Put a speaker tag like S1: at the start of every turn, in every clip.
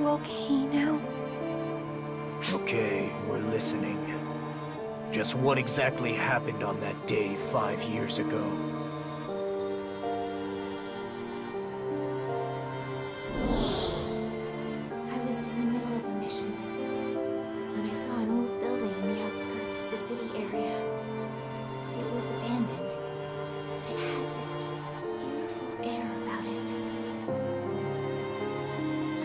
S1: okay now?
S2: Okay, we're listening. Just what exactly happened on that day 5 years ago?
S1: I was in the middle of a mission when I saw an old building in the outskirts of the city area. It was abandoned, but it had this beautiful air about it.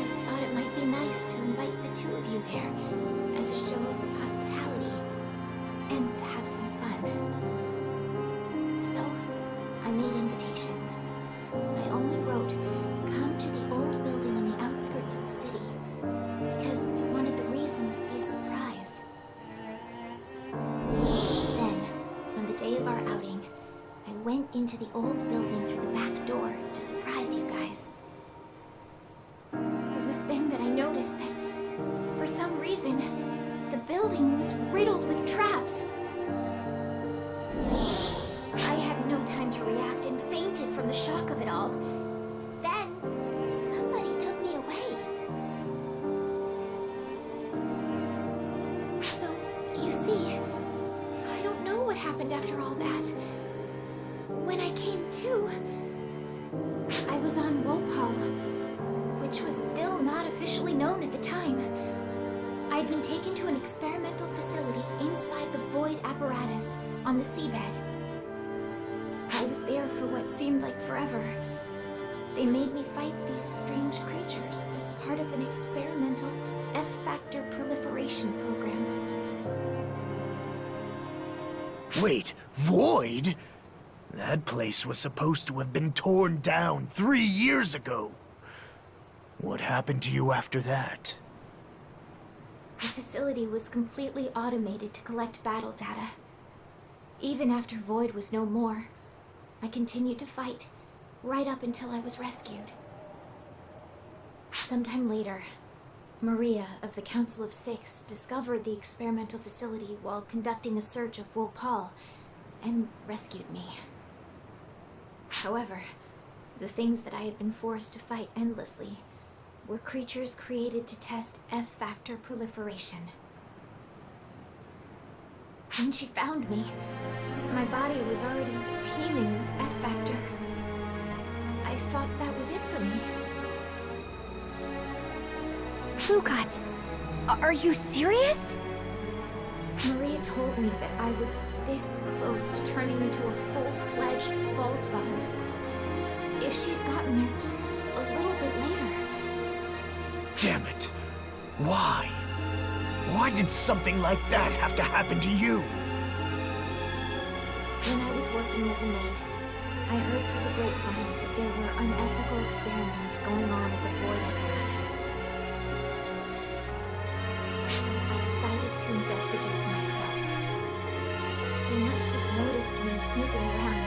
S1: I thought it might be nice to invite the two of you there as a show of hospitality and to have some fun. So, I made invitations. I only wrote, "Come to the old building on the outskirts of the city," because I wanted the reason to be a surprise. Then, on the day of our outing, I went into the old building through the back door to surprise you guys. It was then that I noticed that, for some reason, the building was riddled with traps. I had no time to react and fainted from the shock of it all. Then, somebody took me away. So, you see, I don't know what happened after all that. When I came to, I was on Wopal, which was still not officially known at the time. I'd been taken to an experimental facility inside the void apparatus on the seabed. I was there for what seemed like forever. They made me fight these strange creatures as part of an experimental F-factor proliferation program.
S2: Wait, Void? That place was supposed to have been torn down 3 years ago. What happened to you after that?
S1: The facility was completely automated to collect battle data. Even after Void was no more, I continued to fight, right up until I was rescued. Sometime later, Maria of the Council of Six discovered the experimental facility while conducting a search of Wopal and rescued me. However, the things that I had been forced to fight endlessly were creatures created to test F-factor proliferation. When she found me, my body was already teeming with F-factor. I thought that was it for me.
S3: Lukat, are you serious?
S1: Maria told me that I was this close to turning into a full-fledged Fallspawn. If she had gotten there just a little bit later.
S2: Damn it! Why? Why did something like that have to happen to you?
S1: When I was working as a maid, I heard through the grapevine that there were unethical experiments going on at the Void apparatus. So I decided to investigate myself. They must have noticed me snooping around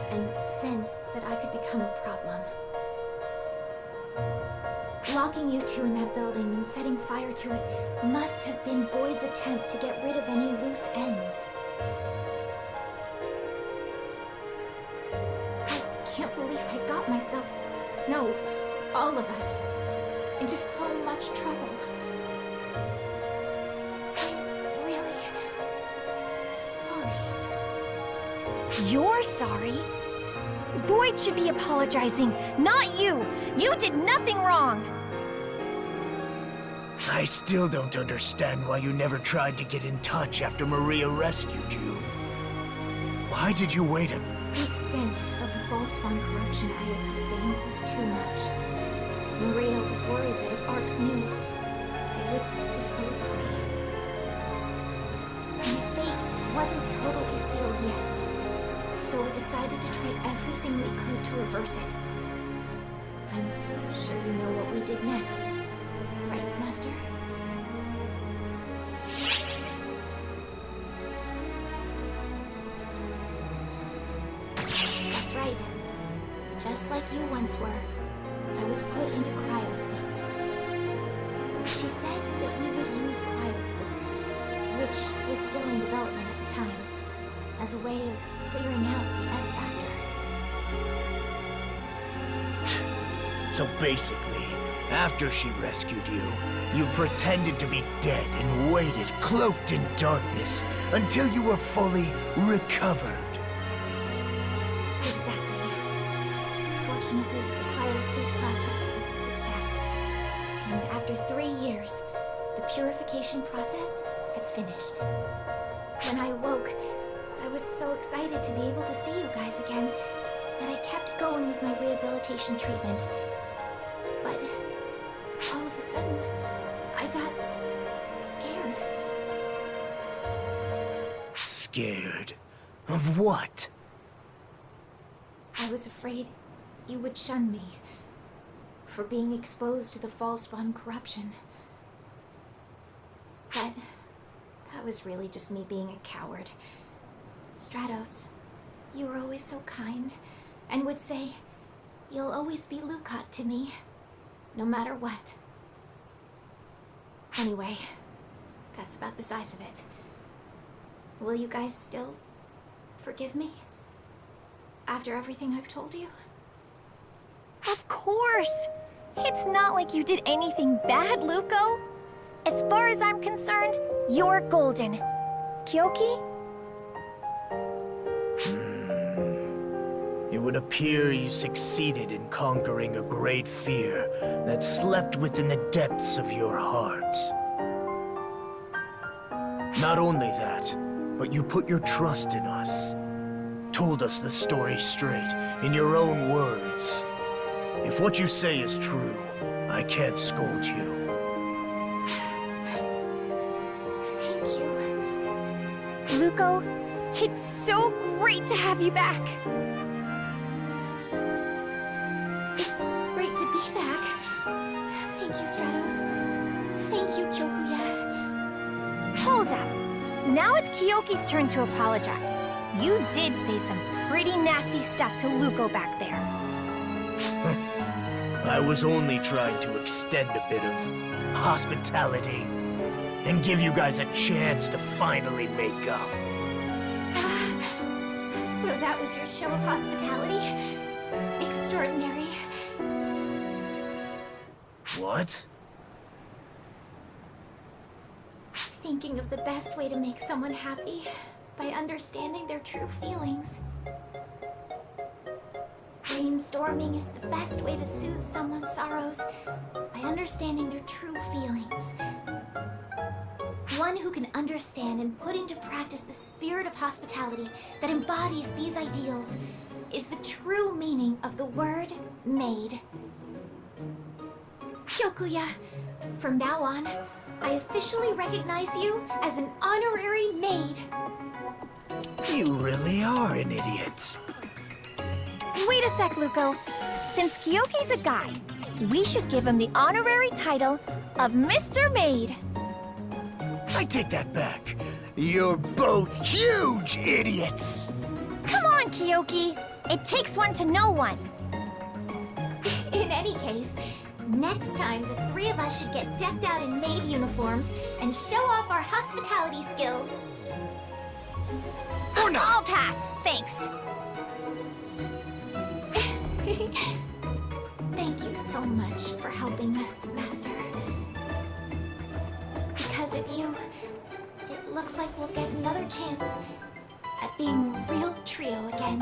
S1: and sensed that I could become a problem. Locking you two in that building and setting fire to it must have been Void's attempt to get rid of any loose ends. I can't believe I got myself, no, all of us, into so much trouble. I'm really sorry.
S3: You're sorry? Void should be apologizing, not you! You did nothing wrong!
S2: I still don't understand why you never tried to get in touch after Maria rescued you. Why did you wait
S1: The extent of the Fallspawn corruption I had sustained was too much. Maria was worried that if Arcs knew, they would dispose of me. My fate wasn't totally sealed yet, so we decided to try everything we could to reverse it. I'm sure you know what we did next. Right, Master? That's right. Just like you once were, I was put into cryosleep. She said that we would use cryosleep, which was still in development at the time, as a way of clearing out the F-factor.
S2: So basically, After she rescued you, you pretended to be dead and waited, cloaked in darkness, until you were fully recovered.
S1: Exactly. Fortunately, the cryosleep process was a success. And after 3 years, the purification process had finished. When I awoke, I was so excited to be able to see you guys again that I kept going with my rehabilitation treatment. But all of a sudden, I got scared.
S2: Scared? Of what?
S1: I was afraid you would shun me for being exposed to the Fallspawn corruption. But that was really just me being a coward. Stratos, you were always so kind and would say, "You'll always be Lukat to me, no matter what." Anyway, that's about the size of it. Will you guys still forgive me? After everything I've told you?
S3: Of course! It's not like you did anything bad, Luko. As far as I'm concerned, you're golden. Kyoki?
S2: It would appear you succeeded in conquering a great fear that slept within the depths of your heart. Not only that, but you put your trust in us. Told us the story straight, in your own words. If what you say is true, I can't scold you.
S1: Thank you.
S3: Luko, it's so great to have you back.
S1: It's great to be back. Thank you, Stratos. Thank you, Kyokuya.
S3: Hold up. Now it's Kyoki's turn to apologize. You did say some pretty nasty stuff to Luko back there.
S2: I was only trying to extend a bit of hospitality and give you guys a chance to finally make up.
S1: So that was your show of hospitality? Extraordinary.
S2: What?
S1: Thinking of the best way to make someone happy by understanding their true feelings. Brainstorming is the best way to soothe someone's sorrows by understanding their true feelings. One who can understand and put into practice the spirit of hospitality that embodies these ideals is the true meaning of the word maid. Kyokuya, from now on, I officially recognize you as an honorary maid.
S2: You really are an idiot.
S3: Wait a sec, Luko. Since Kyoki's a guy, we should give him the honorary title of Mr. Maid.
S2: I take that back. You're both huge idiots.
S3: Come on, Kyoki. It takes one to know one.
S1: In any case, next time the three of us should get decked out in maid uniforms and show off our hospitality skills.
S2: Or not.
S3: I'll pass, thanks.
S1: Thank you so much for helping us, Master. Because of you, it looks like we'll get another chance at being a real trio again.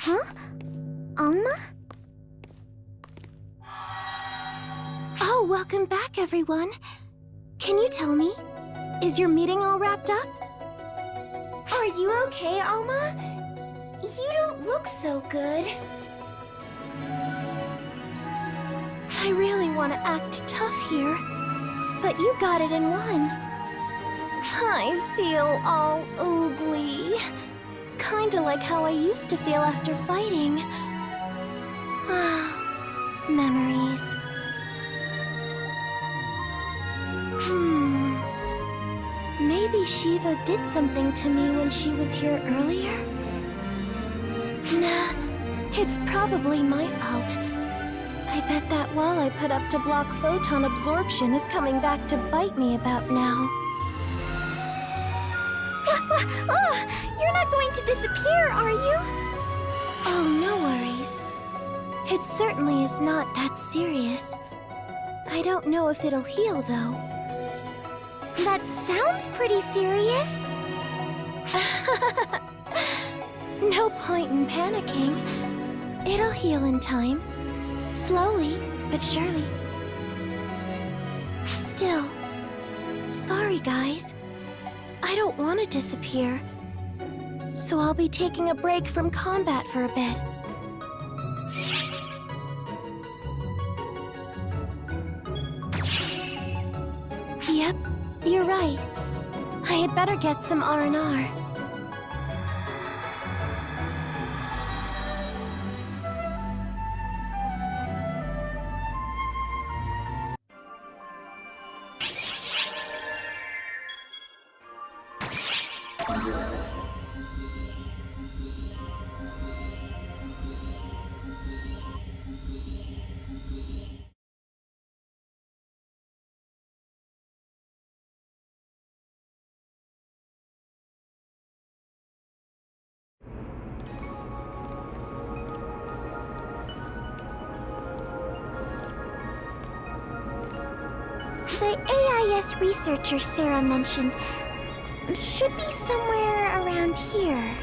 S3: Huh? Alma?
S4: Oh, welcome back, everyone. Can you tell me, is your meeting all wrapped up?
S3: Are you okay, Alma? You don't look so good.
S4: I really want to act tough here, but you got it in one. I feel all oogly. Kinda like how I used to feel after fighting. Memories. Maybe Shiva did something to me when she was here earlier? Nah, it's probably my fault. I bet that wall I put up to block photon absorption is coming back to bite me about now.
S3: You're not going to disappear, are you?
S4: Oh, no worries. It certainly is not that serious. I don't know if it'll heal, though.
S3: That sounds pretty serious.
S4: No point in panicking. It'll heal in time. Slowly, but surely. Still, sorry guys. I don't want to disappear. So I'll be taking a break from combat for a bit. Yep, you're right. I had better get some R&R.
S3: The AIS researcher Sarah mentioned should be somewhere around here.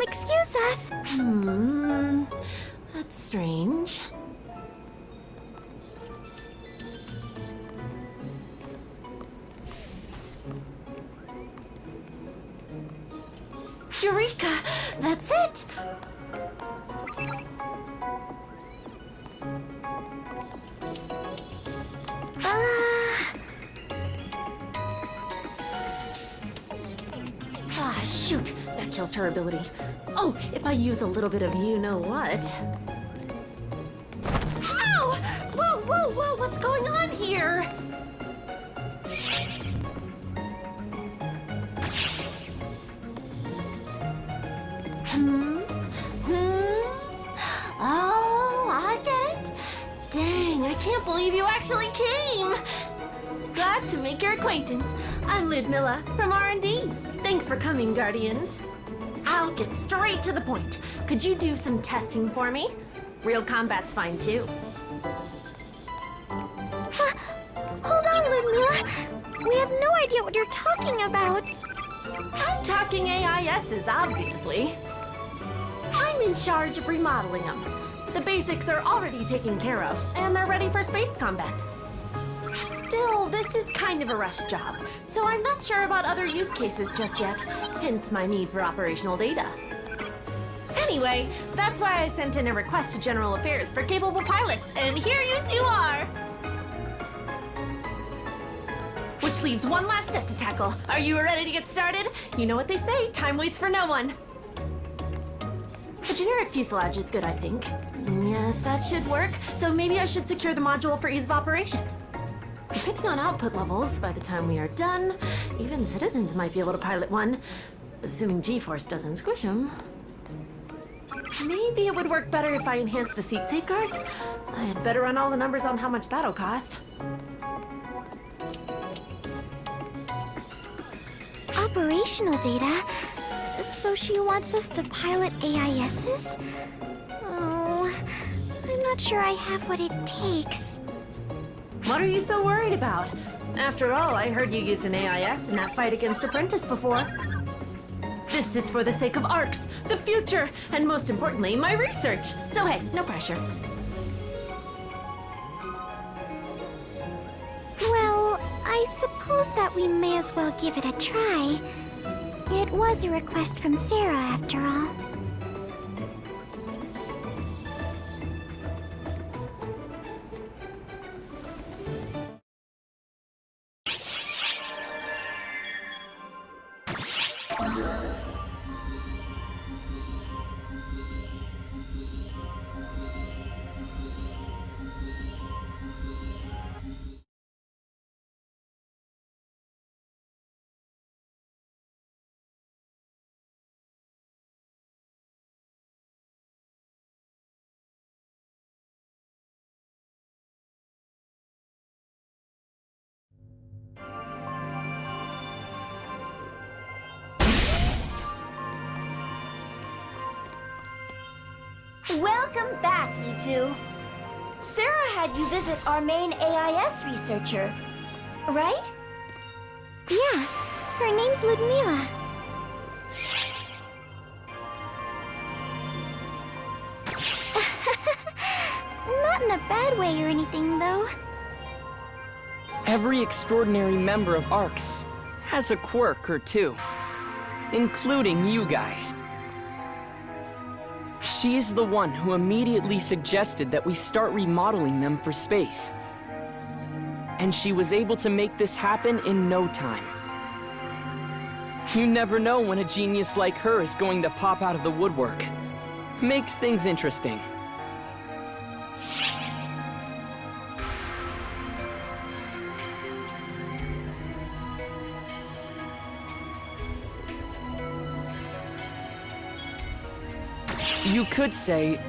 S3: Excuse us.
S5: That's strange. Eureka! That's it! Shoot! That kills her ability. Oh, if I use a little bit of you-know-what. Ow! Whoa! What's going on here? Oh, I get it. Dang, I can't believe you actually came. Glad to make your acquaintance. I'm Ludmilla from R&D. Thanks for coming, Guardians. I'll get straight to the point. Could you do some testing for me? Real combat's fine, too.
S3: Hold on, Ludmilla. We have no idea what you're talking about.
S5: I'm talking AISs, obviously. I'm in charge of remodeling them. The basics are already taken care of, and they're ready for space combat. Still, this is kind of a rush job, so I'm not sure about other use cases just yet, hence my need for operational data. Anyway, that's why I sent in a request to General Affairs for capable pilots, and here you two are! Which leaves one last step to tackle. Are you ready to get started? You know what they say, time waits for no one. A generic fuselage is good, I think. Yes, that should work, so maybe I should secure the module for ease of operation. Depending on output levels, by the time we are done, even citizens might be able to pilot one, assuming G-Force doesn't squish them. Maybe it would work better if I enhanced the seat safeguards. I had better run all the numbers on how much that'll cost.
S3: Operational data? So she wants us to pilot AISs? Oh, I'm not sure I have what it takes.
S5: What are you so worried about? After all, I heard you used an AIS in that fight against Apprentice before. This is for the sake of ARCs, the future, and most importantly, my research. So hey, no pressure.
S4: Well, I suppose that we may as well give it a try. It was a request from Sarah, after all.
S3: Welcome back, you two. Sarah had you visit our main AIS researcher, right?
S4: Yeah, her name's Ludmila. Not in a bad way or anything, though.
S6: Every extraordinary member of ARCS has a quirk or two, including you guys. She is the one who immediately suggested that we start remodeling them for space. And she was able to make this happen in no time. You never know when a genius like her is going to pop out of the woodwork. Makes things interesting. You could say,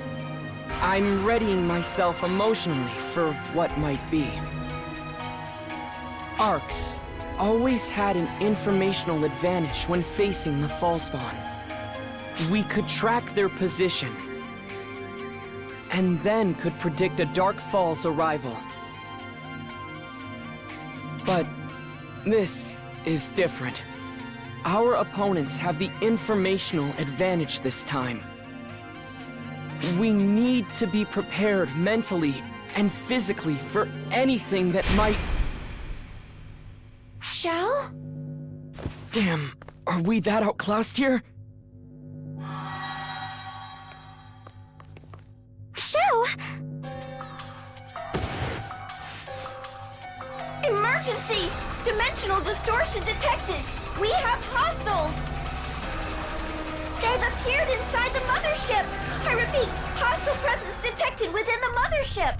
S6: I'm readying myself emotionally for what might be. ARCS always had an informational advantage when facing the Fallspawn. We could track their position, and then could predict a Dark Fall's arrival. But this is different. Our opponents have the informational advantage this time. We need to be prepared mentally and physically for anything that might...
S3: Shao?
S6: Damn, are we that outclassed here?
S4: Shao!
S3: Emergency! Dimensional distortion detected! We have hostiles! They've appeared inside the mothership! I repeat, hostile presence detected within the mothership!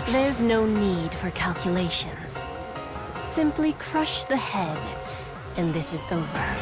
S7: There's no need for calculations. Simply crush the head, and this is over.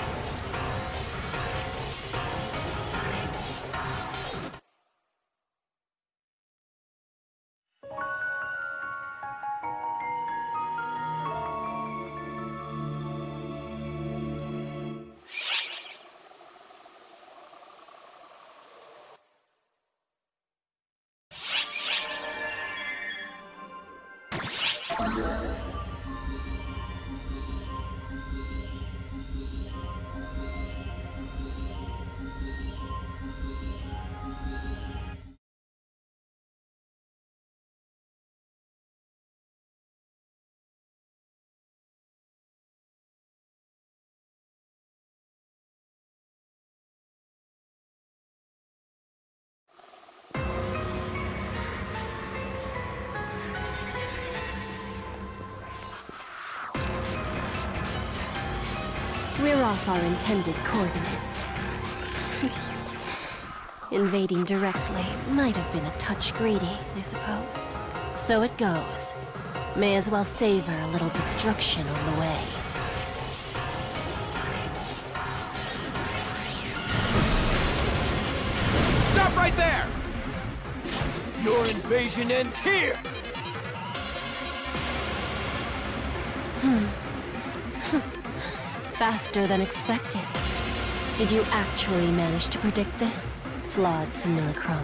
S7: We're off our intended coordinates. Invading directly might have been a touch greedy, I suppose. So it goes. May as well savor a little destruction on the way.
S8: Stop right there!
S9: Your invasion ends here!
S7: Faster than expected. Did you actually manage to predict this? Flawed simulacrum.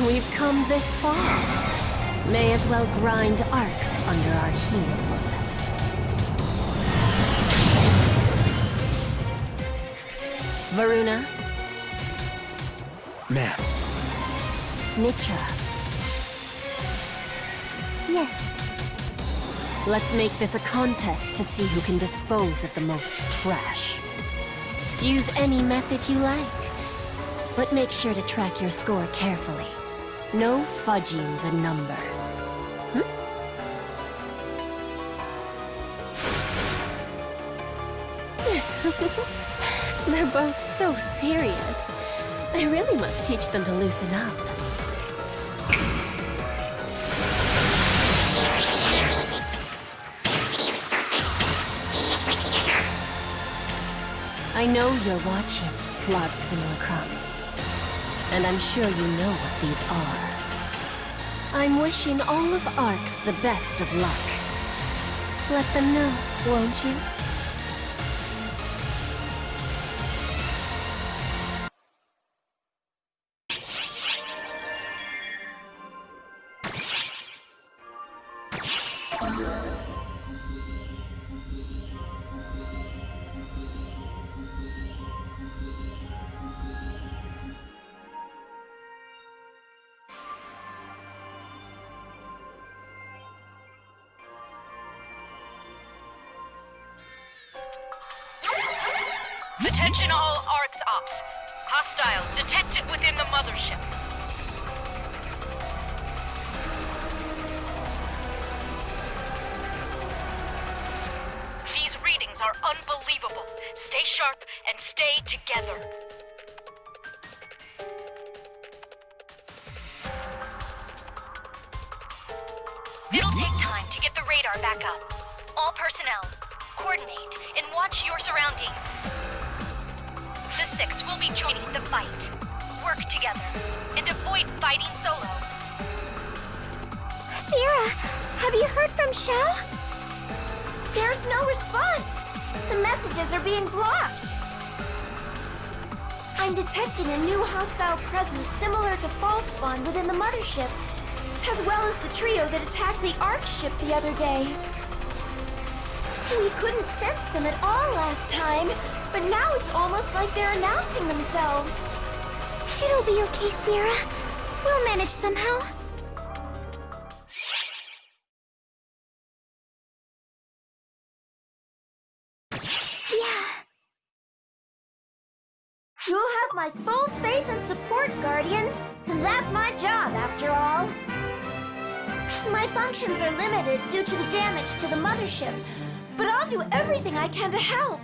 S7: We've come this far. May as well grind arcs under our heels. Varuna,
S8: Ma'am.
S7: Mitra.
S4: Yes.
S7: Let's make this a contest to see who can dispose of the most trash. Use any method you like, but make sure to track your score carefully. No fudging the numbers. They're both so serious. I really must teach them to loosen up. I know you're watching, Flawed Simulacrum. And I'm sure you know what these are. I'm wishing all of Arcs the best of luck. Let them know, won't you?
S10: Attention all ARCS ops. Hostiles detected within the mothership. These readings are unbelievable. Stay sharp and stay together. It'll take time to get the radar back up. All personnel, coordinate and watch your surroundings. The Six will be joining the fight. Work together and avoid fighting solo.
S3: Sierra, have you heard from Shao? There's no response. The messages are being blocked. I'm detecting a new hostile presence similar to Falspawn within the mothership, as well as the trio that attacked the Ark ship the other day. We couldn't sense them at all last time, but now it's almost like they're announcing themselves.
S4: It'll be okay, Sierra. We'll manage somehow.
S3: Yeah. You'll have my full faith and support, Guardians. And that's my job, after all. My functions are limited due to the damage to the mothership, but I'll do everything I can to help.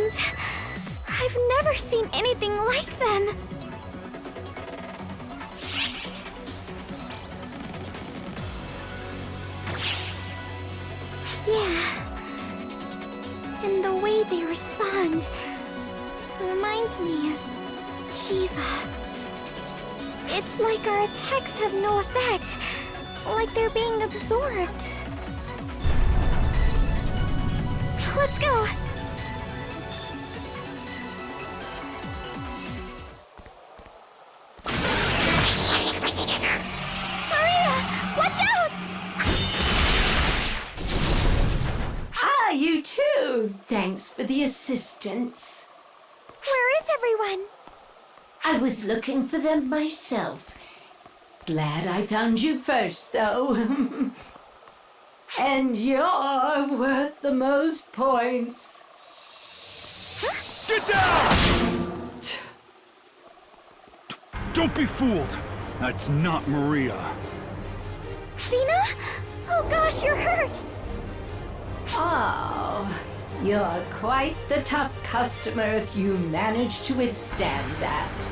S3: things. I've never seen anything like them. Yeah. And the way they respond reminds me of Shiva. It's like our attacks have no effect. Like they're being absorbed. Let's go! Maria! Watch out!
S8: Ah, you too! Thanks for the assistance.
S3: Where is everyone?
S8: I was looking for them myself. Glad I found you first, though. And you're worth the most points.
S9: Get down! Don't be fooled. That's not Maria.
S3: Xena? Oh gosh, you're hurt!
S8: Oh, you're quite the tough customer if you manage to withstand that.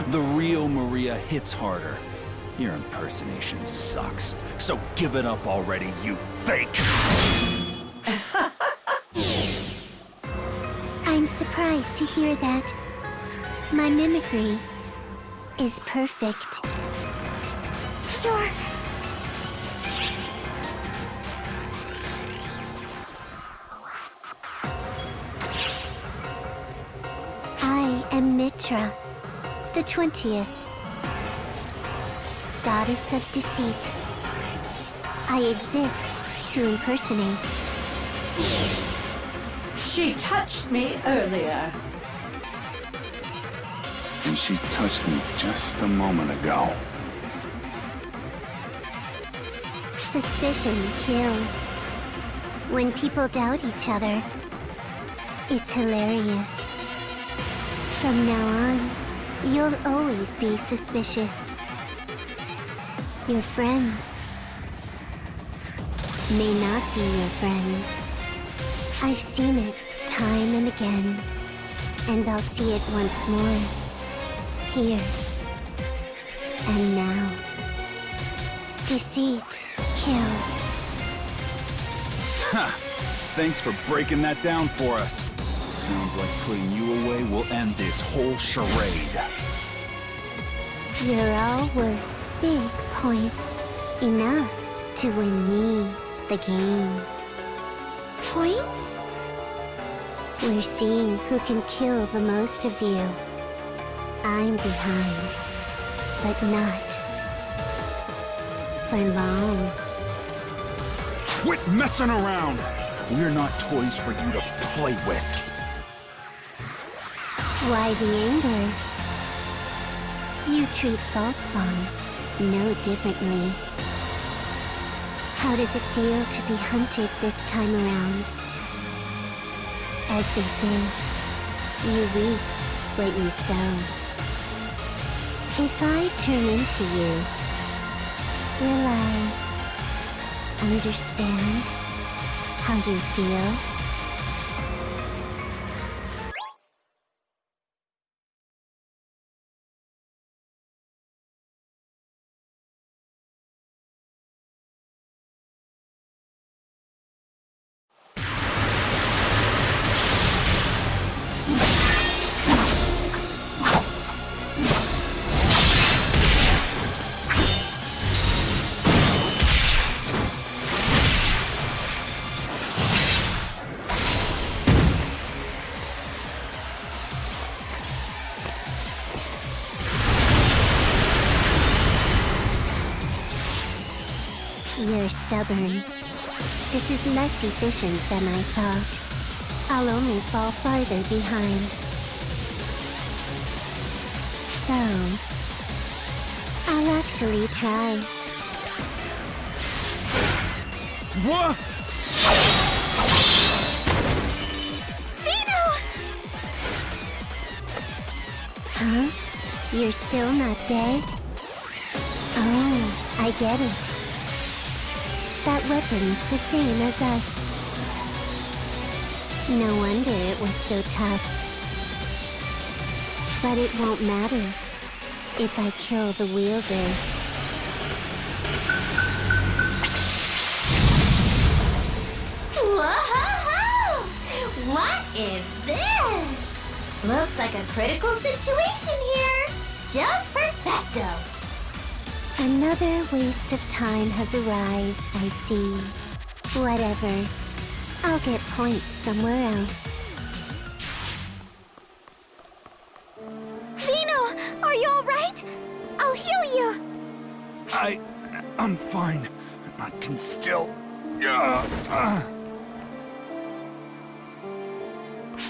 S9: The real Maria hits harder. Your impersonation sucks. So give it up already, you fake!
S4: I'm surprised to hear that. My mimicry is perfect.
S3: You're...
S4: I am Mitra, the 20th. Goddess of Deceit. I exist to impersonate.
S8: She touched me earlier.
S9: And she touched me just a moment ago.
S4: Suspicion kills. When people doubt each other, it's hilarious. From now on, you'll always be suspicious. Your friends may not be your friends. I've seen it time and again, and I'll see it once more. Here and now. Deceit kills.
S9: Ha! Thanks for breaking that down for us. Sounds like putting you away will end this whole charade.
S4: You're all worth big points. Enough to win me the game.
S3: points?
S4: We're seeing who can kill the most of you. I'm behind, but not for long.
S9: Quit messing around! We're not toys for you to play with.
S4: Why the anger? You treat Falspawn no differently. How does it feel to be hunted this time around? As they say, you reap what you sow. If I turn into you, will I understand how you feel? You're stubborn. This is less efficient than I thought. I'll only fall farther behind. So, I'll actually try.
S9: What?
S4: Huh? You're still not dead? Oh, I get it. That weapon's the same as us. No wonder it was so tough. But it won't matter if I kill the wielder.
S3: Whoa! What is this? Looks like a critical situation here. Just perfecto.
S4: Another waste of time has arrived, I see. Whatever. I'll get points somewhere else.
S3: Zeno, are you alright? I'll heal you.
S9: I'm fine. I can still...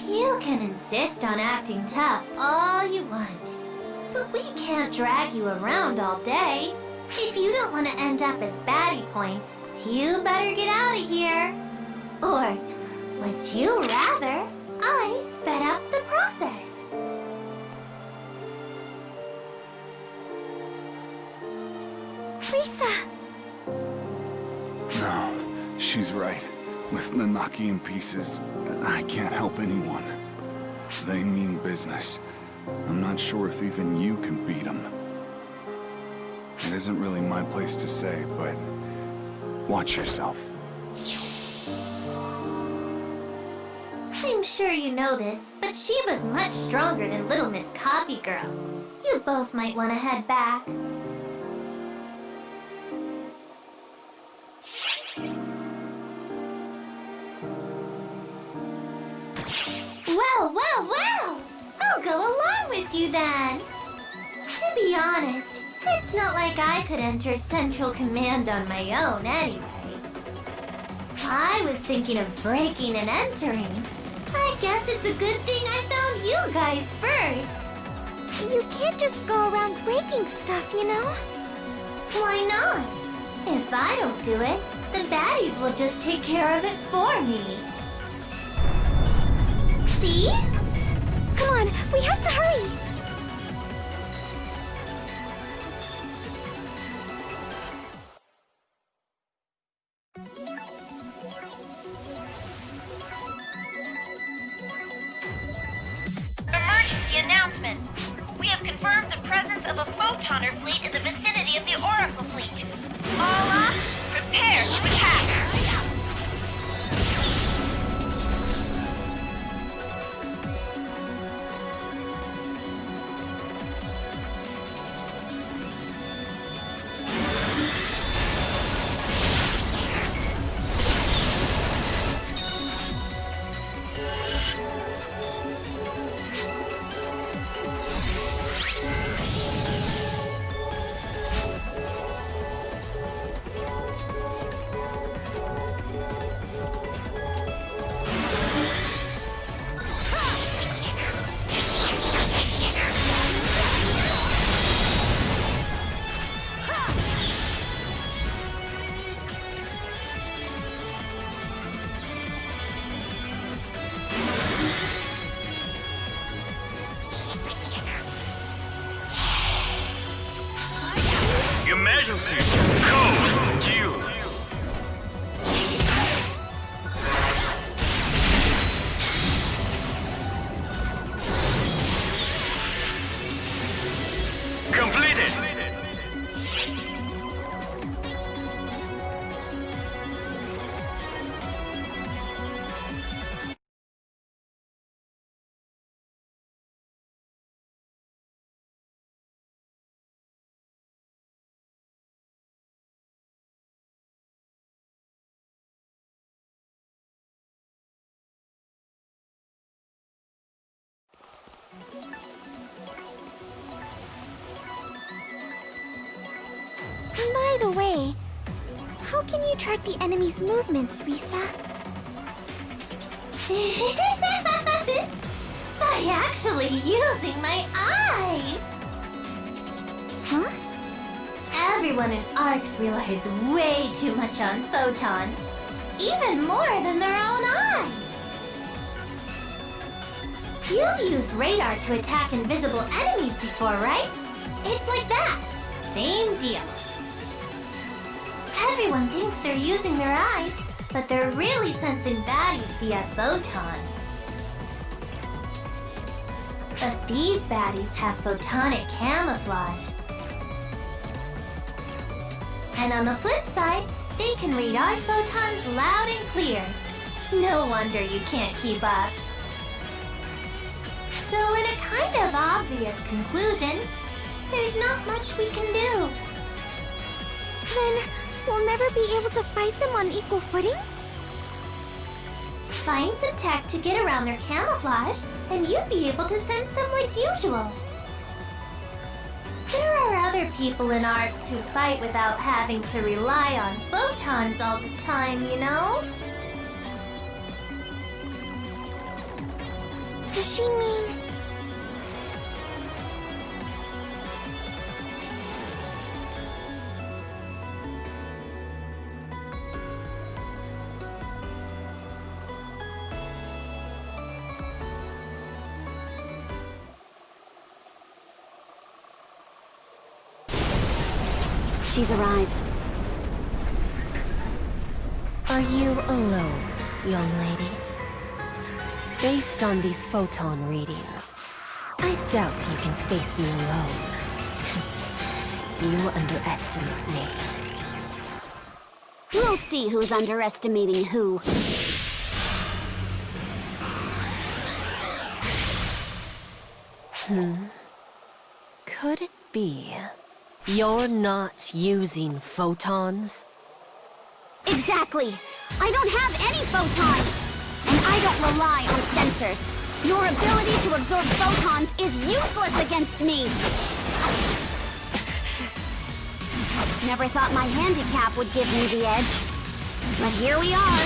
S3: You can insist on acting tough all you want, but we can't drag you around all day. If you don't want to end up as baddie points, you better get out of here. Or would you rather I sped up the process? Risa!
S9: No, she's right. With Nanaki in pieces, I can't help anyone. They mean business. I'm not sure if even you can beat them. It isn't really my place to say, but watch yourself.
S3: I'm sure you know this, but Shiva's much stronger than Little Miss Copy Girl. You both might want to head back. Well! I'll go along with you then. To be honest, it's not like I could enter Central Command on my own anyway. I was thinking of breaking and entering. I guess it's a good thing I found you guys first. You can't just go around breaking stuff, you know? Why not? If I don't do it, the baddies will just take care of it for me. See? Come on, we have to hurry!
S10: Emergency announcement! We have confirmed the presence of a photoner fleet in the vicinity of the Oracle fleet. All ops, prepare to attack!
S2: Emergency! Code due! Completed!
S3: By the way, how can you track the enemy's movements, Risa? By actually using my eyes! Huh? Everyone in ARCS relies way too much on photons. Even more than their own eyes! You've used radar to attack invisible enemies before, right? It's like that. Same deal. Everyone thinks they're using their eyes, but they're really sensing baddies via photons. But these baddies have photonic camouflage. And on the flip side, they can read our photons loud and clear. No wonder you can't keep up. So in a kind of obvious conclusion, there's not much we can do.
S1: Then we'll never be able to fight them on equal footing?
S3: Find some tech to get around their camouflage, and you'd be able to sense them like usual. There are other people in ARPS who fight without having to rely on photons all the time, you know?
S1: Does she mean...
S4: She's arrived.
S7: Are you alone, young lady? Based on these photon readings, I doubt you can face me alone. You underestimate me.
S4: We'll see who's underestimating who.
S7: Could it be you're not using photons?
S4: Exactly! I don't have any photons! And I don't rely on sensors. Your ability to absorb photons is useless against me! Never thought my handicap would give me the edge. But here we are.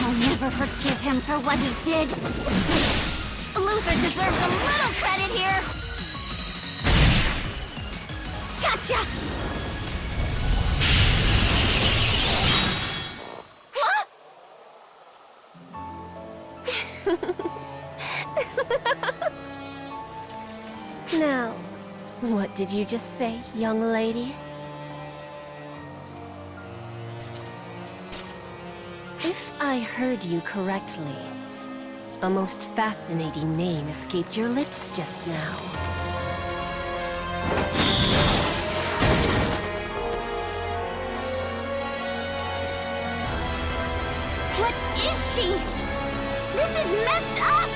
S4: I'll never forgive him for what he did. Luther deserves a little credit here. Gotcha!
S7: Now, what did you just say, young lady? If I heard you correctly, a most fascinating name escaped your lips just now.
S4: What is she? This is messed up!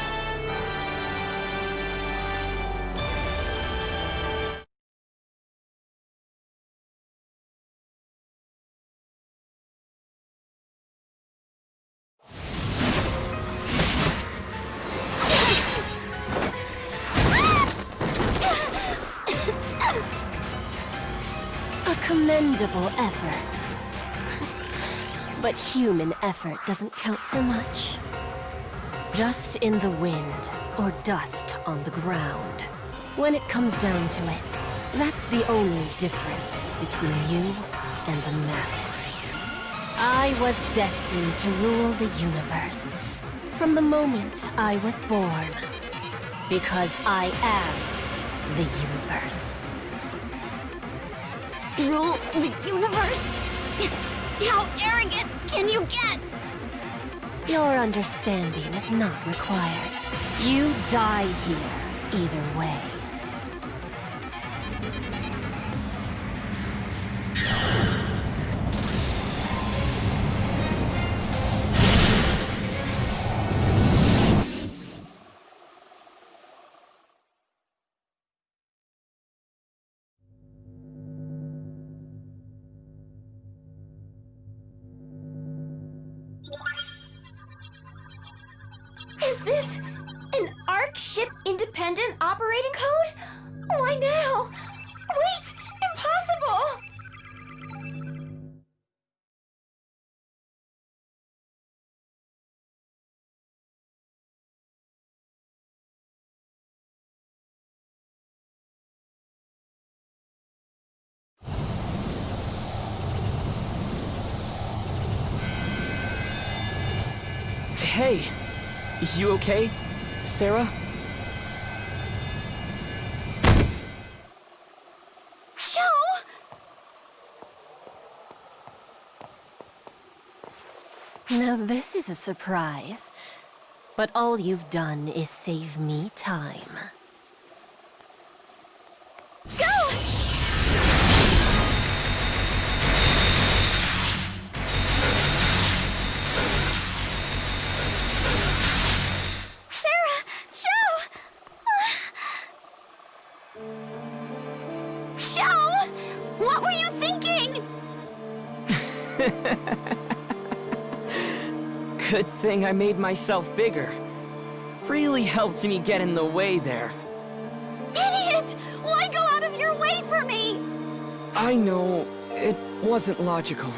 S7: A commendable effort. But human effort doesn't count for much. Dust in the wind, or dust on the ground. When it comes down to it, that's the only difference between you and the masses. I was destined to rule the universe from the moment I was born. Because I am the universe.
S4: Rule the universe? How arrogant can you get?
S7: Your understanding is not required. You die here, either way.
S3: Is this an ARC ship independent operating code? Why now? Wait! Impossible!
S6: Hey, you okay, Sarah?
S7: Now this is a surprise. But all you've done is save me time.
S3: Go! Sarah! Show! Show! What were you thinking?
S6: Good thing I made myself bigger. Really helped me get in the way there.
S3: Idiot! Why go out of your way for me?
S6: I know, it wasn't logical.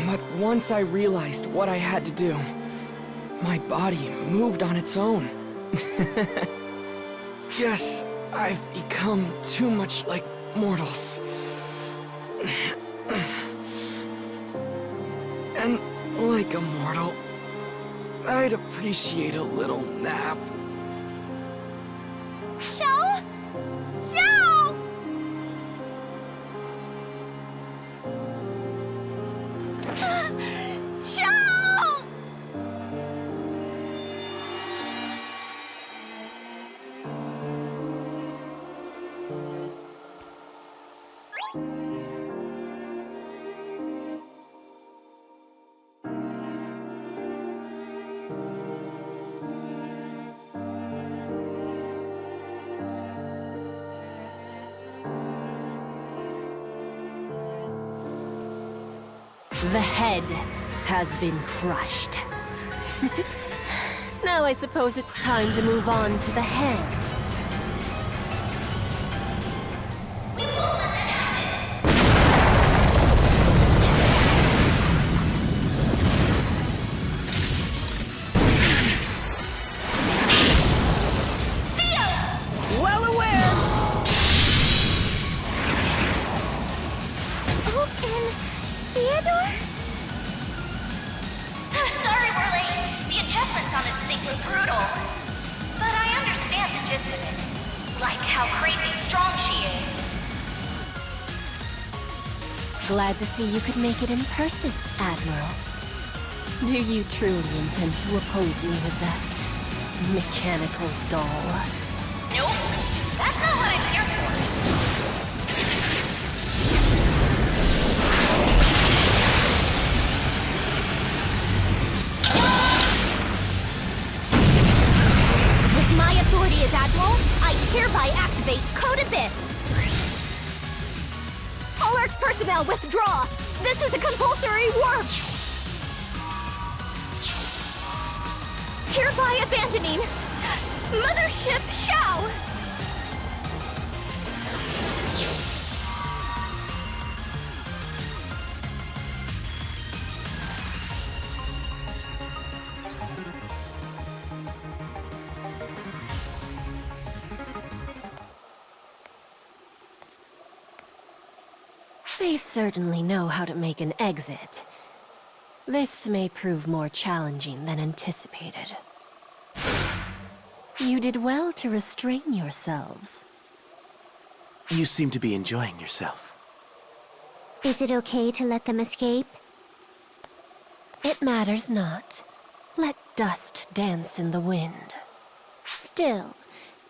S6: But once I realized what I had to do, my body moved on its own. Guess I've become too much like mortals. And like a mortal, I'd appreciate a little nap.
S3: Show! Show! Show!
S7: The head has been crushed. Now I suppose it's time to move on to the hands.
S2: Well aware!
S3: Oak and Theodore?
S10: Sorry we're late. The adjustments on this thing were brutal. But I understand the gist of it. Like how crazy strong she is.
S7: Glad to see you could make it in person, Admiral. Do you truly intend to oppose me with that mechanical doll?
S10: Nope. That's not what I'm here for.
S3: With my authority as Admiral, I hereby activate Code Abyss. All ARC's personnel withdraw. This is a compulsory warp. Hereby abandoning Mothership Shao.
S7: They certainly know how to make an exit. This may prove more challenging than anticipated. You did well to restrain yourselves.
S11: You seem to be enjoying yourself.
S4: Is it okay to let them escape?
S7: It matters not. Let dust dance in the wind. Still,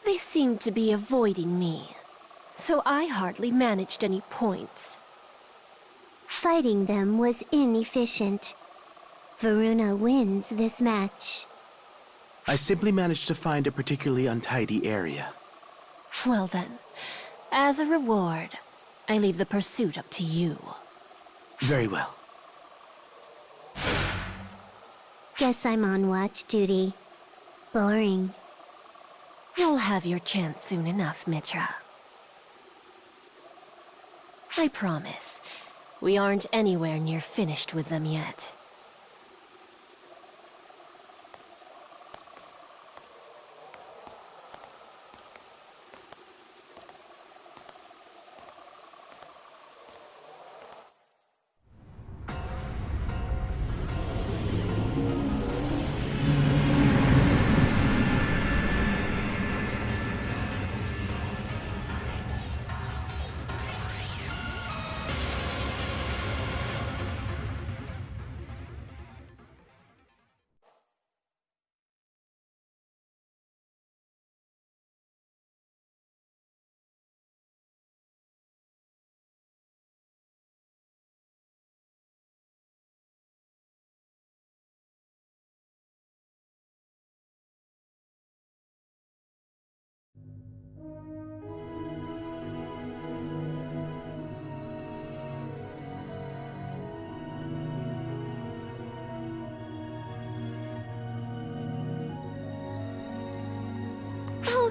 S7: they seem to be avoiding me, so I hardly managed any points.
S4: Fighting them was inefficient. Varuna wins this match.
S11: I simply managed to find a particularly untidy area.
S7: Well then, as a reward, I leave the pursuit up to you.
S11: Very well.
S4: Guess I'm on watch duty. Boring.
S7: You'll have your chance soon enough, Mitra. I promise, we aren't anywhere near finished with them yet.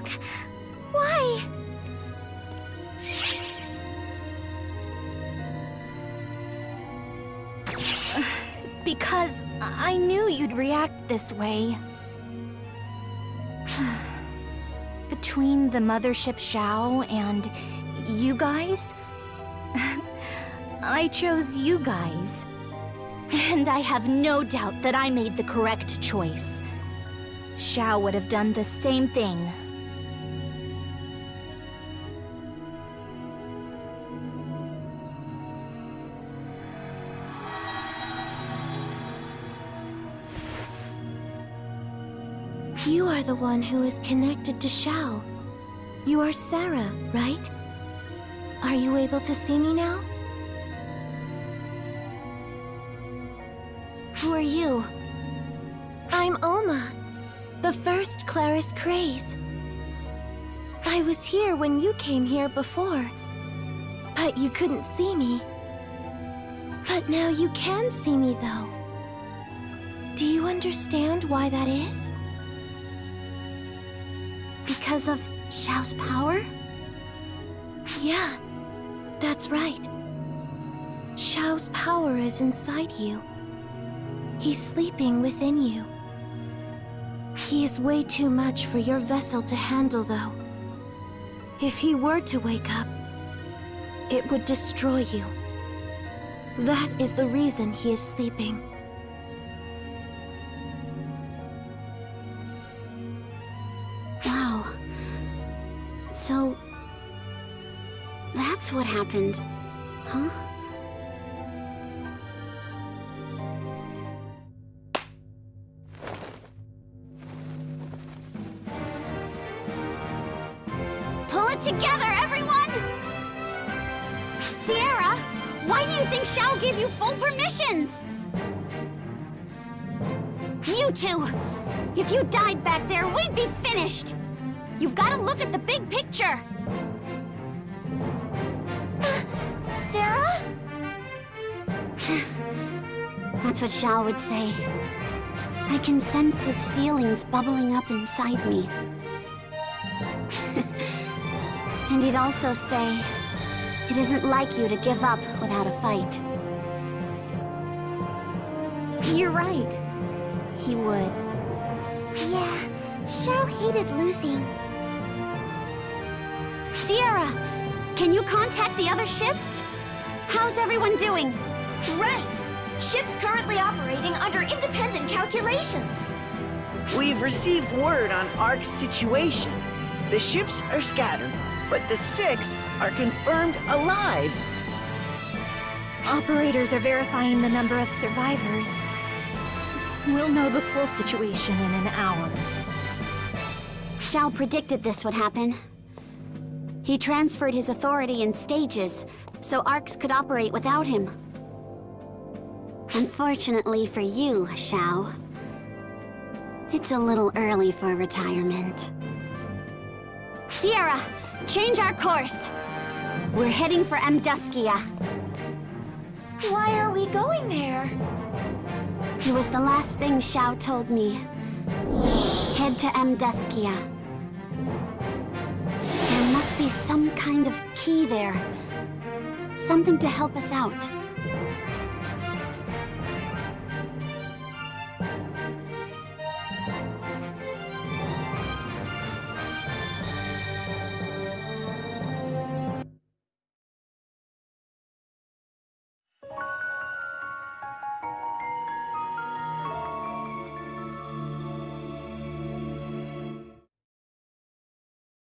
S3: Look! Why? Because I knew you'd react this way. Between the mothership Xiao and you guys, I chose you guys. And I have no doubt that I made the correct choice. Xiao would have done the same thing.
S1: You are the one who is connected to Xiao. You are Sarah, right? Are you able to see me now? Who are you? I'm Oma, the first Claris Craze. I was here when you came here before, but you couldn't see me. But now you can see me, though. Do you understand why that is? Because of Xiao's power? Yeah, that's right. Xiao's power is inside you. He's sleeping within you. He is way too much for your vessel to handle, though. If he were to wake up, it would destroy you. That is the reason he is sleeping.
S4: Wow. So... that's what happened, huh?
S3: Pull it together, everyone! Sierra, why do you think Xiao gave you full permissions? You two! If you died back there, we'd be finished! You've got to look at the big picture! Sarah?
S4: That's what Xiao would say. I can sense his feelings bubbling up inside me. And he'd also say, it isn't like you to give up without a fight.
S3: You're right.
S4: He would.
S3: Yeah, Xiao hated losing. Sierra, can you contact the other ships? How's everyone doing? Right! Ships currently operating under independent calculations.
S12: We've received word on Ark's situation. The ships are scattered, but the 6 are confirmed alive.
S3: Operators are verifying the number of survivors. We'll know the full situation in an hour.
S4: Xiao predicted this would happen. He transferred his authority in stages, so Arcs could operate without him. Unfortunately for you, Xiao, it's a little early for retirement.
S3: Sierra, change our course.
S4: We're heading for Amduskia.
S3: Why are we going there?
S4: It was the last thing Xiao told me. Head to Amduskia. There must be some kind of key there. Something to help us out.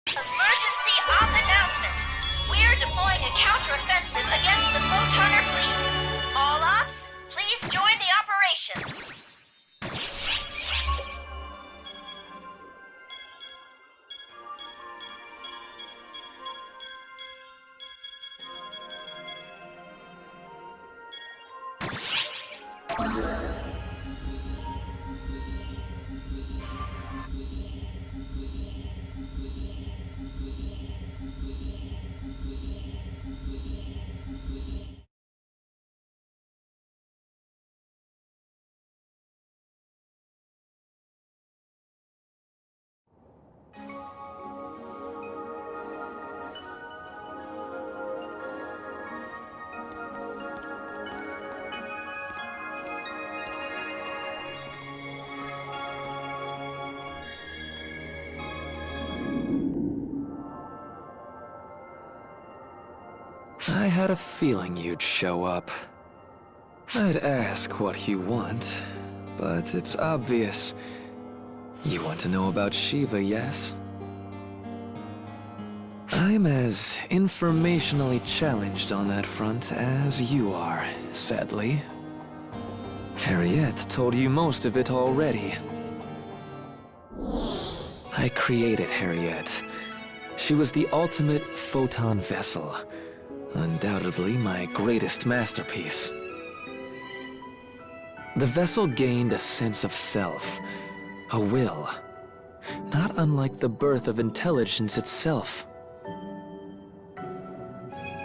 S10: Emergency off announcement. We're deploying a counteroffensive against the Photoner fleet. All ops, please join the operation.
S13: had a feeling you'd show up. I'd ask what you want, but it's obvious. You want to know about Shiva, yes? I'm as informationally challenged on that front as you are, sadly. Harriet told you most of it already. I created Harriet. She was the ultimate photon vessel. Undoubtedly my greatest masterpiece. The vessel gained a sense of self, a will, not unlike the birth of intelligence itself.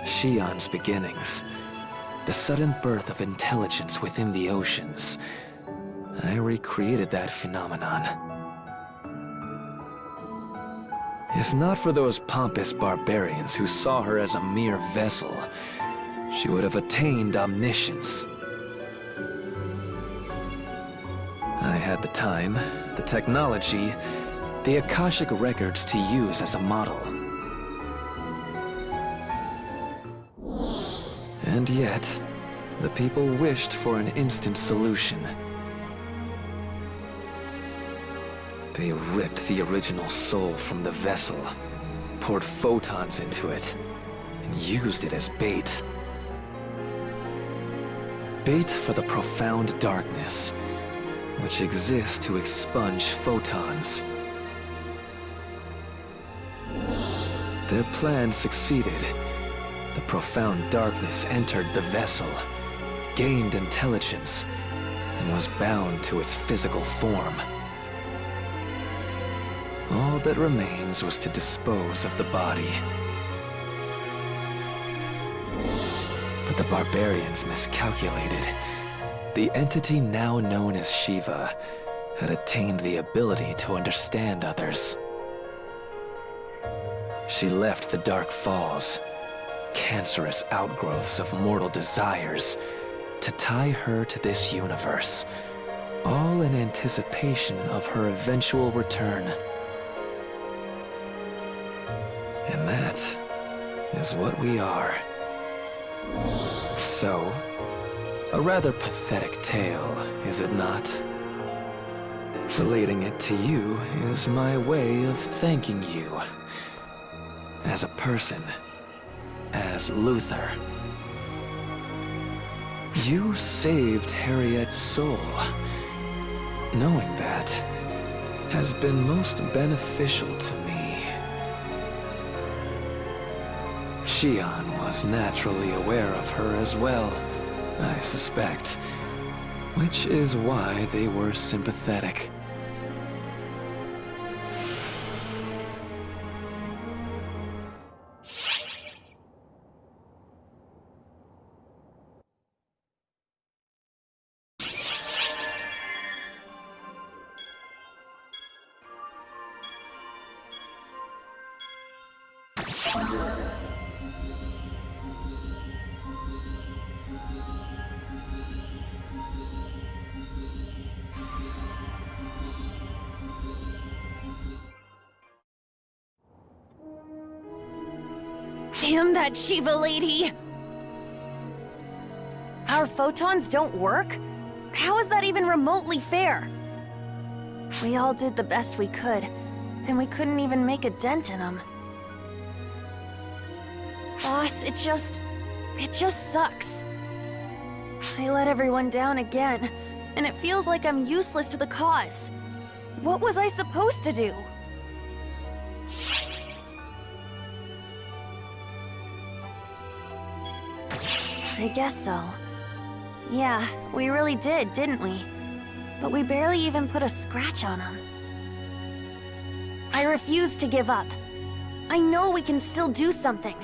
S13: Shion's beginnings, the sudden birth of intelligence within the oceans. I recreated that phenomenon. If not for those pompous barbarians who saw her as a mere vessel, she would have attained omniscience. I had the time, the technology, the Akashic records to use as a model. And yet, the people wished for an instant solution. They ripped the original soul from the vessel, poured photons into it, and used it as bait. Bait for the profound darkness, which exists to expunge photons. Their plan succeeded. The profound darkness entered the vessel, gained intelligence, and was bound to its physical form. All that remains was to dispose of the body. But the barbarians miscalculated. The entity now known as Shiva had attained the ability to understand others. She left the Dark Falls, cancerous outgrowths of mortal desires, to tie her to this universe, all in anticipation of her eventual return. And that is what we are. So, a rather pathetic tale, is it not? Relating it to you is my way of thanking you. As a person, as Luther. You saved Harriet's soul. Knowing that has been most beneficial to me. Shion was naturally aware of her as well, I suspect, which is why they were sympathetic.
S3: Damn that Shiva lady! Our photons don't work? How is that even remotely fair? We all did the best we could, and we couldn't even make a dent in them. Boss, it just sucks. I let everyone down again, and it feels like I'm useless to the cause. What was I supposed to do? I guess so. Yeah, we really did, didn't we? But we barely even put a scratch on him. I refuse to give up. I know we can still do something.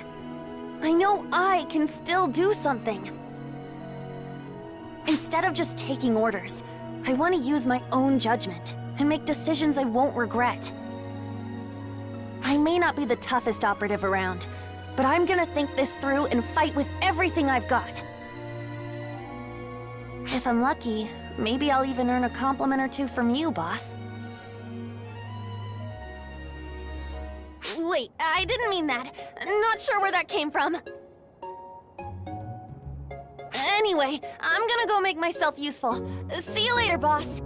S3: I know I can still do something. Instead of just taking orders, I want to use my own judgment and make decisions I won't regret. I may not be the toughest operative around, but I'm gonna think this through and fight with everything I've got. If I'm lucky, maybe I'll even earn a compliment or two from you, boss. Wait, I didn't mean that. Not sure where that came from. Anyway, I'm gonna go make myself useful. See you later, boss.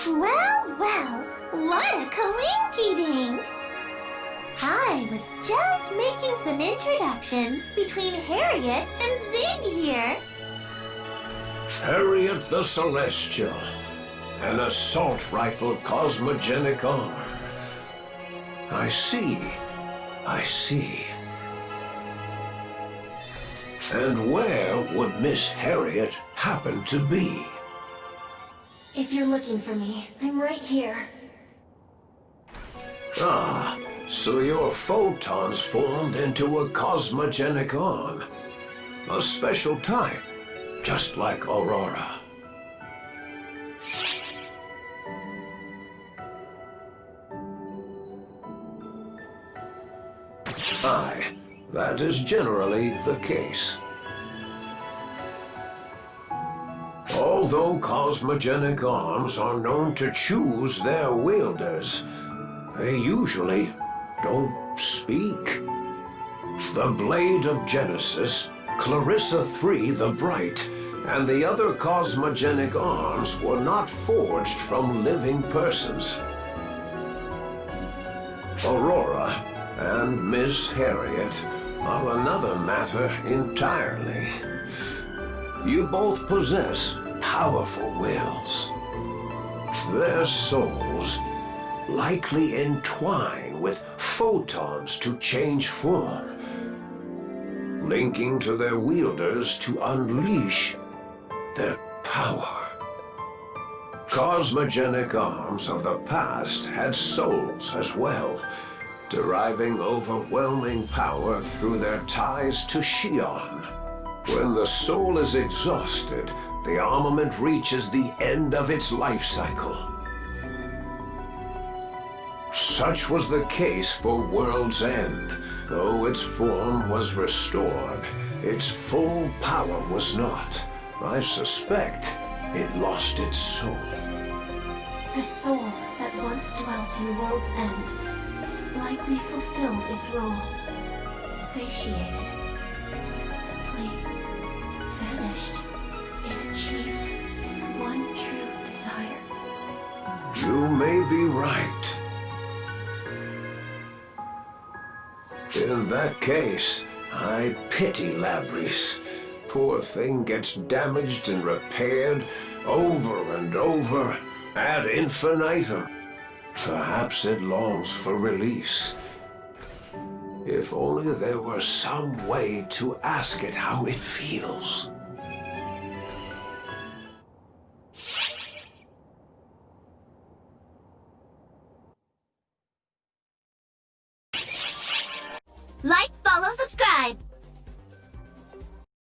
S4: Well, well, what a coinky-dink! I was just making some introductions between Harriet and Zig here.
S14: Harriet the Celestial. An assault rifle cosmogenic armor. I see. I see. And where would Miss Harriet happen to be?
S3: If you're looking for me, I'm right here.
S14: Ah, so your photons formed into a cosmogenic arm. A special type, just like Aurora. Aye, that is generally the case. Although cosmogenic arms are known to choose their wielders, they usually don't speak. The Blade of Genesis, Clarissa III the Bright, and the other cosmogenic arms were not forged from living persons. Aurora and Miss Harriet are another matter entirely. You both possess powerful wills. Their souls likely entwine with photons to change form, linking to their wielders to unleash their power. Cosmogenic arms of the past had souls as well, deriving overwhelming power through their ties to Shion. When the soul is exhausted, the armament reaches the end of its life cycle. Such was the case for World's End. Though its form was restored, its full power was not. I suspect it lost its soul.
S3: The soul that once dwelt in World's End likely fulfilled its role. Satiated. It simply vanished. It achieved its one true desire.
S14: You may be right. In that case, I pity Labrys. Poor thing gets damaged and repaired over and over ad infinitum. Perhaps it longs for release. If only there were some way to ask it how it feels.
S4: Like, follow, subscribe.